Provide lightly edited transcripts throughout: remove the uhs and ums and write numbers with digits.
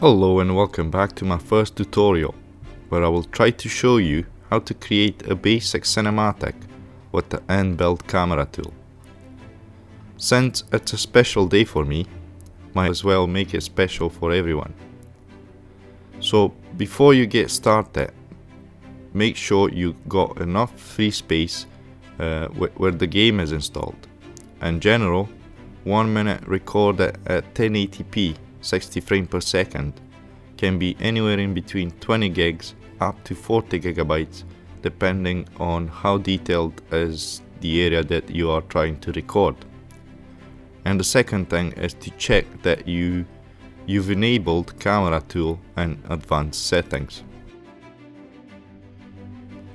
Hello and welcome back to my first tutorial, where I will try to show you how to create a basic cinematic with the inbuilt camera tool. Since it's a special day for me, might as well make it special for everyone. So before you get started, make sure you got enough free space where the game is installed. In general, 1 minute recorded at 1080p 60 frames per second can be anywhere in between 20 gigs up to 40 gigabytes depending on how detailed is the area that you are trying to record. And the second thing is to check that you've enabled camera tool and advanced settings.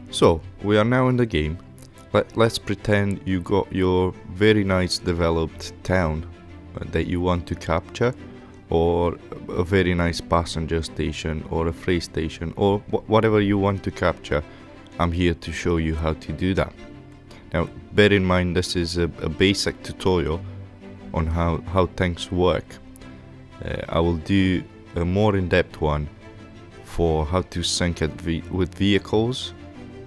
So we are now in the game. Let's pretend you got your very nice developed town that you want to capture, or a very nice passenger station or a freight station, or whatever you want to capture. I'm here to show you how to do that. Now bear in mind this is a basic tutorial on how things work. I will do a more in-depth one for how to sync it with vehicles,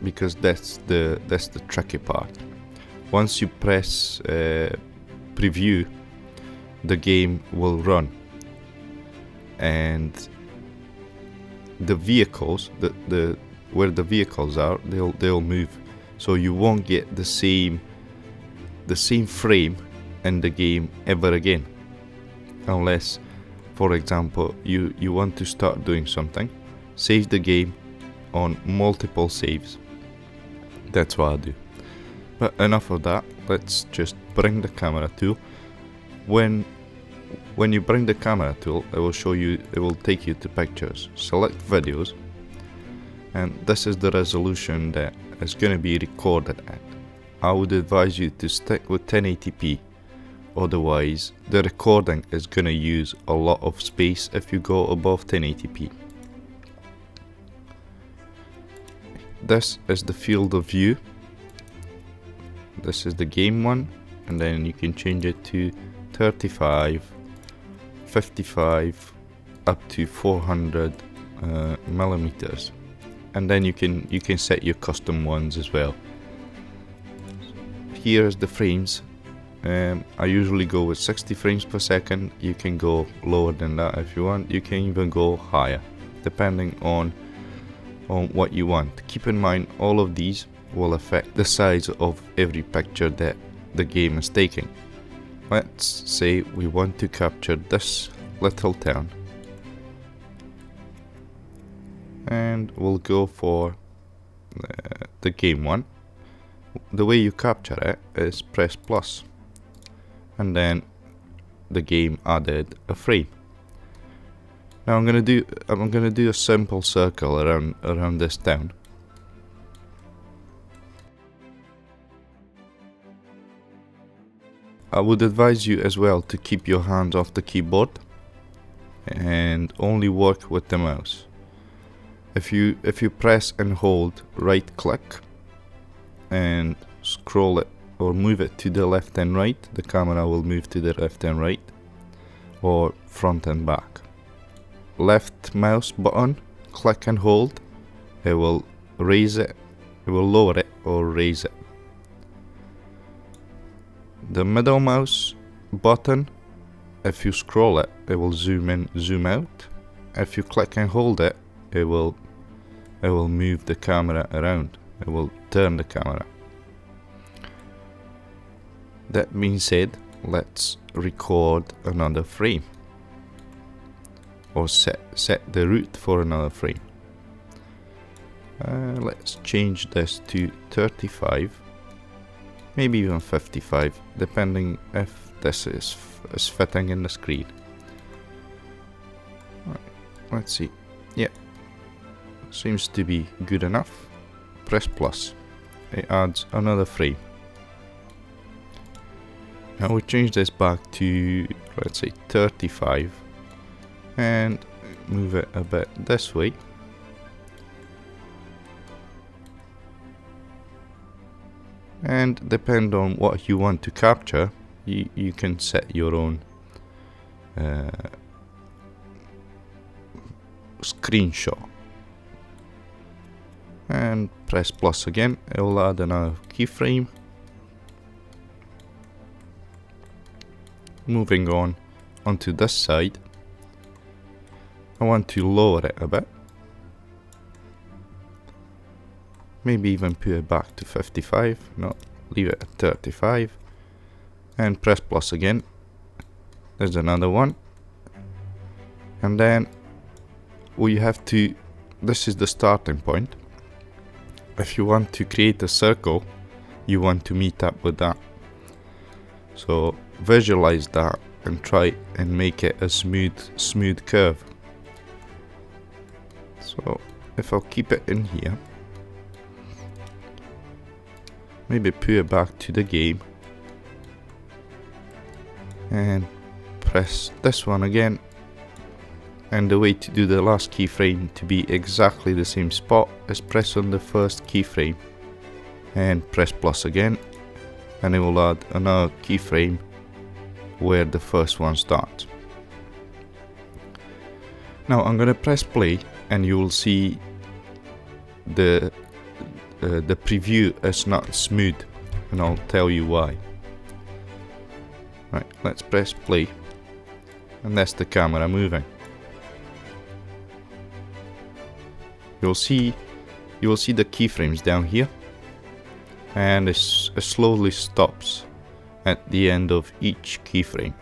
because that's the tricky part. Once you press preview, the game will run, and the vehicles, where the vehicles are, they'll move. So you won't get the same frame in the game ever again, unless, for example, you want to start doing something, save the game on multiple saves. That's what I do. But enough of that. Let's just bring the camera tool. When you bring the camera tool, it will take you to pictures. Select videos, and this is the resolution that is going to be recorded at. I would advise you to stick with 1080p, otherwise the recording is going to use a lot of space if you go above 1080p. This is the field of view. This is the game one, and then you can change it to 35, 55, up to 400 millimeters, and then you can set your custom ones as well. Here's the frames. I usually go with 60 frames per second. You can go lower than that if you want. You can even go higher, depending on what you want. Keep in mind, all of these will affect the size of every picture that the game is taking. Let's say we want to capture this little town, and we'll go for the game one. The way you capture it is press plus, and then the game added a frame. Now I'm gonna do a simple circle around this town. I would advise you as well to keep your hands off the keyboard and only work with the mouse. If you press and hold right click and scroll it or move it to the left and right, the camera will move to the left and right, or front and back. Left mouse button, click and hold, it will raise it, it will lower it or raise it. The middle mouse button, if you scroll it, it will zoom in, zoom out. If you click and hold it, it will move the camera around, it will turn the camera. That being said, let's record another frame, or set the route for another frame. Let's change this to 35, maybe even 55, depending if this is fitting in the screen. Right, let's see. Yeah, seems to be good enough. Press plus. It adds another frame. Now we change this back to, let's say, 35, and move it a bit this way. And depend on what you want to capture, you can set your own screenshot. And press plus again, it will add another keyframe. Moving on onto this side, I want to lower it a bit. Maybe even put it back to 55, no, leave it at 35. And press plus again. There's another one. And then we have to, this is the starting point. If you want to create a circle, you want to meet up with that. So visualize that and try and make it a smooth curve. So if I'll keep it in here, maybe put it back to the game and press this one again. And the way to do the last keyframe to be exactly the same spot is press on the first keyframe and press plus again, and it will add another keyframe where the first one starts. Now I'm gonna press play and you will see the preview is not smooth, and I'll tell you why. Right, let's press play, and that's the camera moving. You'll see the keyframes down here, and it slowly stops at the end of each keyframe.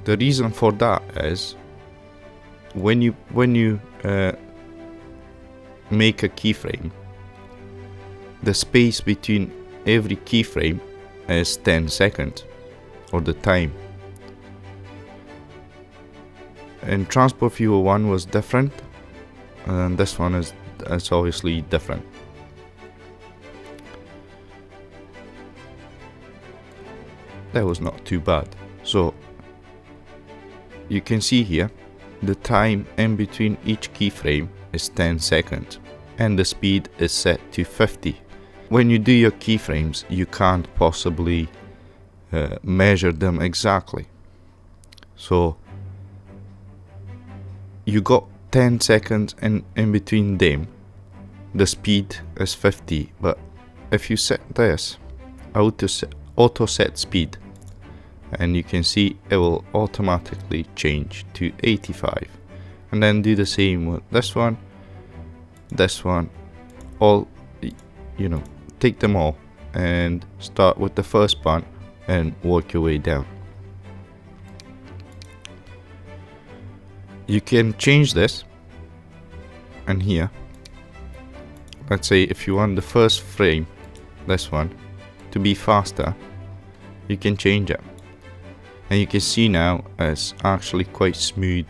The reason for that is when you make a keyframe, the space between every keyframe is 10 seconds, or the time. In Transport Viewer 1 was different, and this one is obviously different. That was not too bad. So you can see here the time in between each keyframe is 10 seconds and the speed is set to 50. When you do your keyframes, you can't possibly measure them exactly. So you got 10 seconds in between them, the speed is 50, but if you set this auto set speed, and you can see it will automatically change to 85, and then do the same with this one, all, you know, take them all and start with the first one and work your way down. You can change this, and here, let's say if you want the first frame, this one, to be faster, you can change it. And you can see now it's actually quite smooth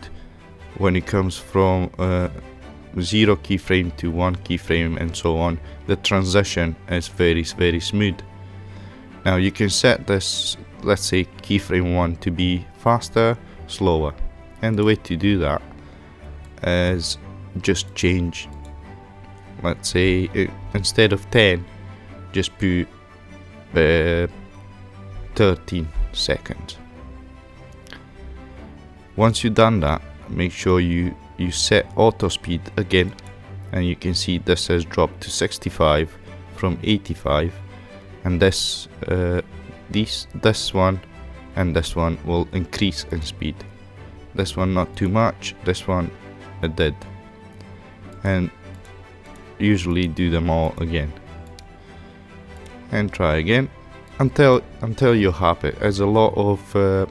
when it comes from 0 keyframe to 1 keyframe and so on. The transition is very smooth. Now you can set this, let's say keyframe 1 to be faster, slower, and the way to do that is just change, let's say instead of 10 just put 13 seconds. Once you've done that, make sure you set auto speed again, and you can see this has dropped to 65 from 85, and this one and this one will increase in speed. This one not too much, this one it did. And usually do them all again and try again until you're happy. There's a lot of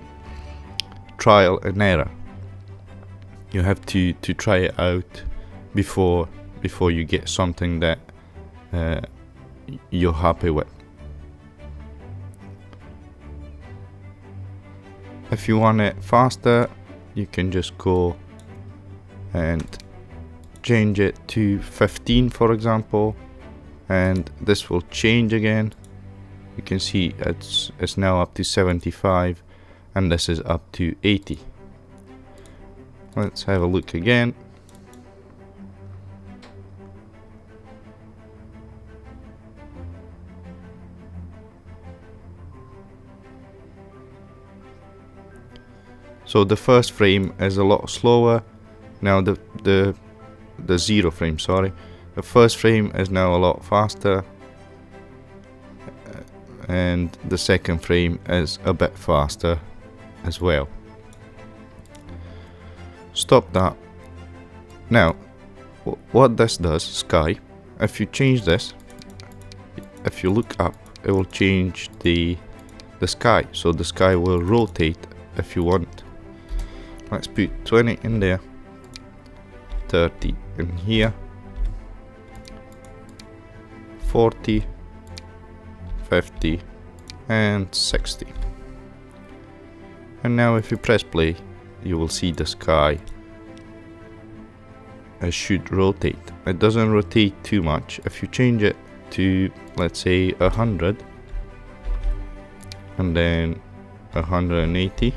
trial and error. You have to try it out before you get something that you're happy with. If you want it faster, you can just go and change it to 15, for example, and this will change again. You can see it's now up to 75, and this is up to 80. Let's have a look again. So the first frame is a lot slower. Now the 0 frame, sorry. The first frame is now a lot faster, and the second frame is a bit faster as well. Stop that. Now what this does, sky, if you change this, if you look up, it will change the sky, so the sky will rotate if you want. Let's put 20 in there, 30 in here, 40, 50 and 60. And now if you press play, you will see the sky. It should rotate. It doesn't rotate too much. If you change it to, let's say, 100 and then 180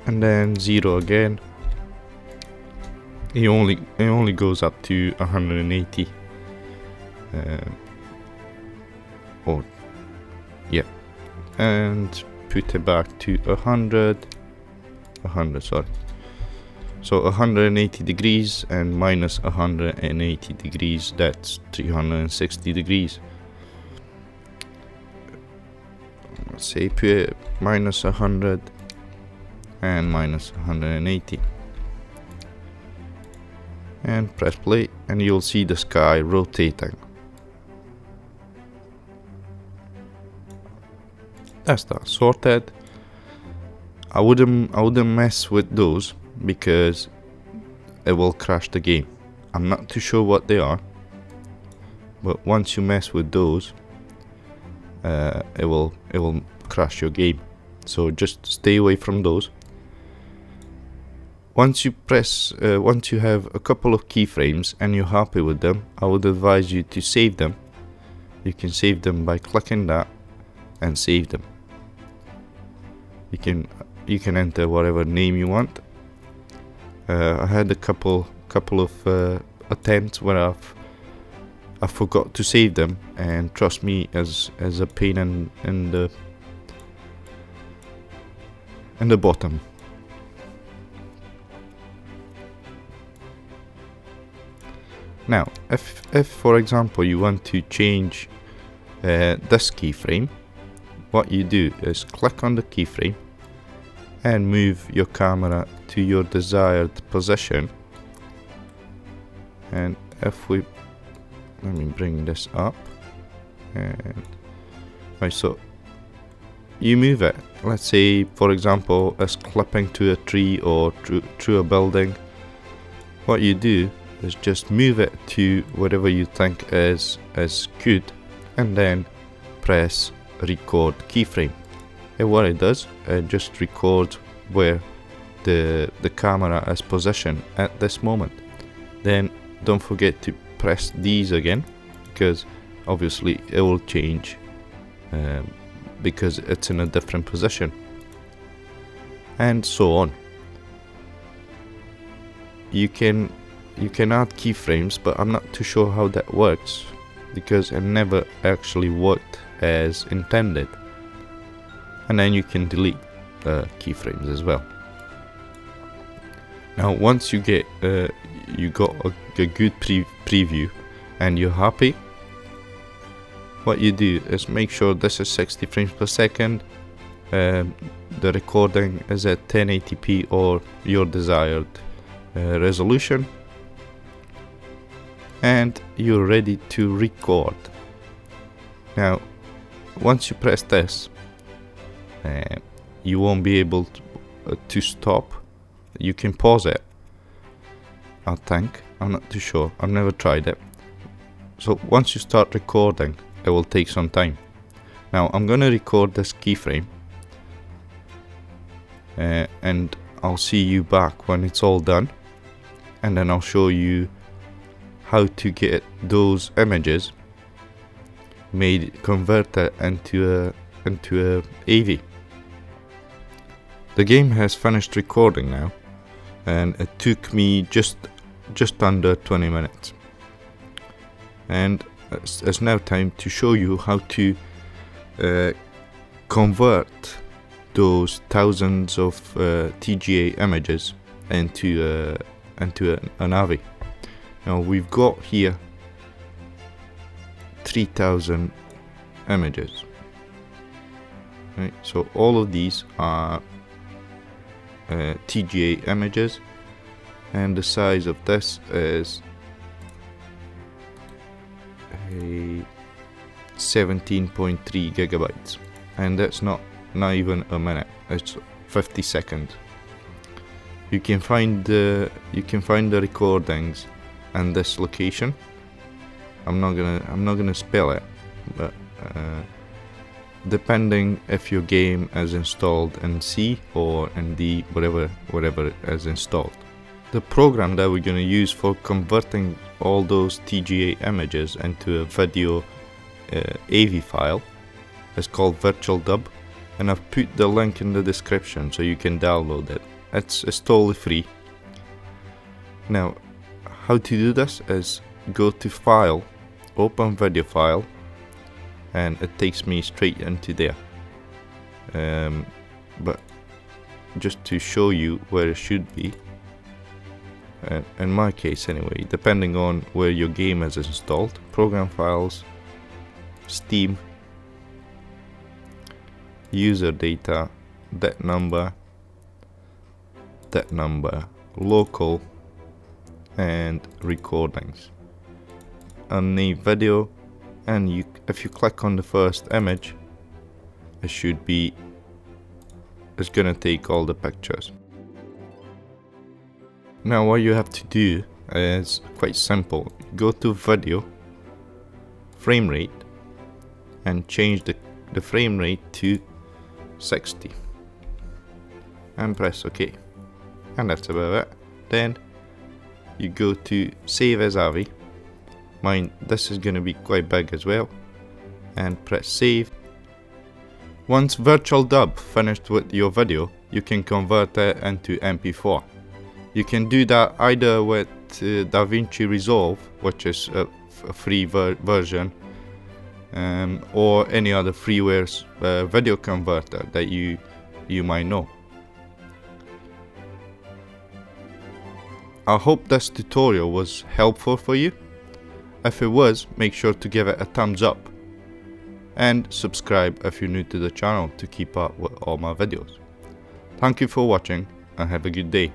and then 0 again, it only goes up to 180. Oh yeah, and put it back to 100, sorry. So 180 degrees and minus 180 degrees, that's 360 degrees. Let's say put it minus 100 and minus 180. And press play and you'll see the sky rotating. That's that sorted. I wouldn't mess with those because it will crash the game. I'm not too sure what they are, but once you mess with those, it will crash your game. So just stay away from those. Once you have a couple of keyframes and you're happy with them, I would advise you to save them. You can save them by clicking that and save them. You can enter whatever name you want. I had a couple of attempts where I forgot to save them, and trust me, as a pain in the bottom. Now, if for example you want to change this keyframe, what you do is click on the keyframe and move your camera to your desired position. And if we, let me bring this up, and right, so you move it. Let's say, for example, it's clipping to a tree or through a building. What you do is just move it to whatever you think is good, and then press record keyframe. And what it does, it just records where the camera is positioned at this moment. Then don't forget to press these again, because obviously it will change because it's in a different position, and so on. You can add keyframes, but I'm not too sure how that works because it never actually worked as intended. And then you can delete keyframes as well. Now once you get got a good preview and you're happy, what you do is make sure this is 60 frames per second, the recording is at 1080p or your desired resolution, and you're ready to record. Now once you press this, you won't be able to stop. You can pause it, I think. I'm not too sure, I've never tried it. So once you start recording, it will take some time. Now I'm gonna record this keyframe, and I'll see you back when it's all done, and then I'll show you how to get those images converted into a AV. The game has finished recording now, and it took me just under 20 minutes. And it's now time to show you how to convert those thousands of TGA images into an AVI. Now we've got here 3000 images. Right, so all of these are TGA images, and the size of this is a 17.3 gigabytes, and that's not even a minute, it's 50 seconds. You can find the recordings in this location. I'm not gonna spell it, but depending if your game is installed in C or in D, whatever it is installed. The program that we're going to use for converting all those TGA images into a video AV file is called Virtual Dub, and I've put the link in the description so you can download it. It's totally free. Now, how to do this is go to File, Open Video File, and it takes me straight into there. But just to show you where it should be, in my case anyway, depending on where your game is installed, Program Files, Steam, User Data, that number, Local, and Recordings. And the video, and if you click on the first image, it's gonna take all the pictures. Now what you have to do is quite simple. Go to Video, Frame Rate, and change the frame rate to 60, and press OK, and that's about it. Then you go to Save as AVI. This is going to be quite big as well, and press Save. Once Virtual Dub finished with your video, you can convert it into MP4. You can do that either with DaVinci Resolve, which is a free version, or any other freeware video converter that you might know. I hope this tutorial was helpful for you. If it was, make sure to give it a thumbs up and subscribe if you're new to the channel to keep up with all my videos. Thank you for watching and have a good day.